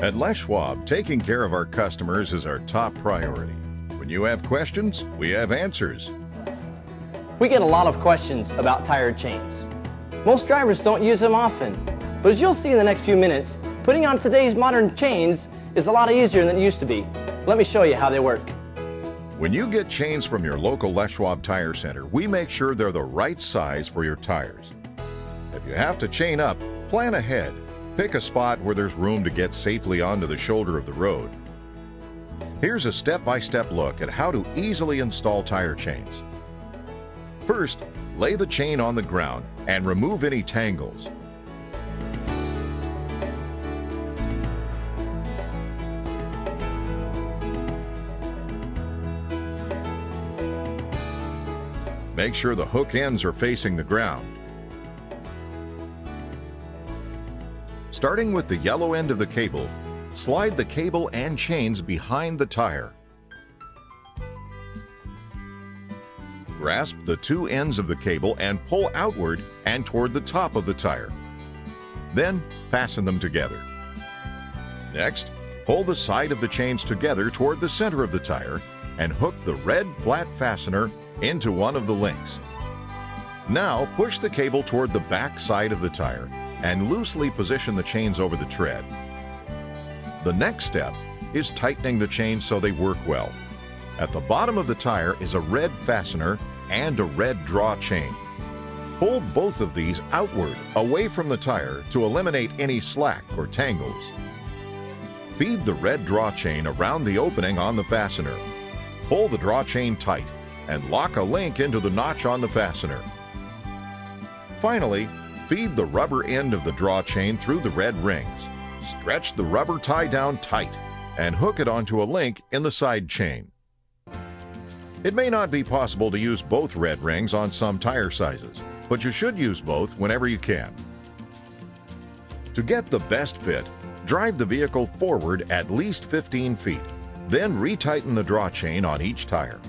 At Les Schwab, taking care of our customers is our top priority. When you have questions, we have answers. We get a lot of questions about tire chains. Most drivers don't use them often, but as you'll see in the next few minutes, putting on today's modern chains is a lot easier than it used to be. Let me show you how they work. When you get chains from your local Les Schwab Tire Center, we make sure they're the right size for your tires. If you have to chain up, plan ahead. Pick a spot where there's room to get safely onto the shoulder of the road. Here's a step-by-step look at how to easily install tire chains. First, lay the chain on the ground and remove any tangles. Make sure the hook ends are facing the ground. Starting with the yellow end of the cable, slide the cable and chains behind the tire. Grasp the two ends of the cable and pull outward and toward the top of the tire. Then fasten them together. Next, pull the side of the chains together toward the center of the tire and hook the red flat fastener into one of the links. Now push the cable toward the back side of the tire and loosely position the chains over the tread. The next step is tightening the chains so they work well. At the bottom of the tire is a red fastener and a red draw chain. Pull both of these outward, away from the tire, to eliminate any slack or tangles. Feed the red draw chain around the opening on the fastener. Pull the draw chain tight and lock a link into the notch on the fastener. Finally, feed the rubber end of the draw chain through the red rings. Stretch the rubber tie down tight and hook it onto a link in the side chain. It may not be possible to use both red rings on some tire sizes, but you should use both whenever you can. To get the best fit, drive the vehicle forward at least 15 feet, then retighten the draw chain on each tire.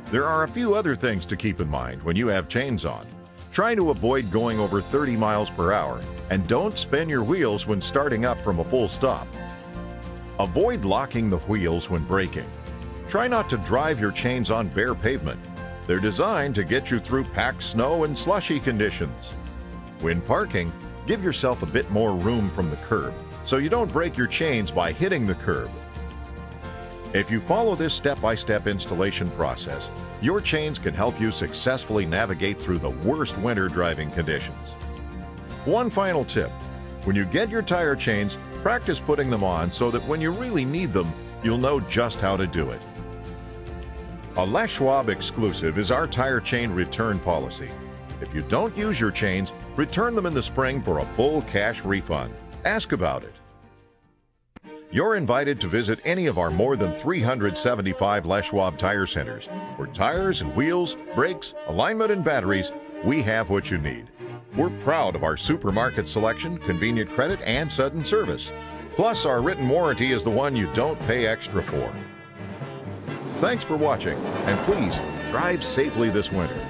There are a few other things to keep in mind when you have chains on. Try to avoid going over 30 miles per hour and don't spin your wheels when starting up from a full stop. Avoid locking the wheels when braking. Try not to drive your chains on bare pavement. They're designed to get you through packed snow and slushy conditions. When parking, give yourself a bit more room from the curb so you don't break your chains by hitting the curb. If you follow this step-by-step installation process, your chains can help you successfully navigate through the worst winter driving conditions. One final tip: when you get your tire chains, practice putting them on so that when you really need them, you'll know just how to do it. A Les Schwab exclusive is our tire chain return policy. If you don't use your chains, return them in the spring for a full cash refund. Ask about it. You're invited to visit any of our more than 375 Les Schwab Tire Centers. For tires and wheels, brakes, alignment, and batteries, we have what you need. We're proud of our supermarket selection, convenient credit, and sudden service. Plus, our written warranty is the one you don't pay extra for. Thanks for watching, and please drive safely this winter.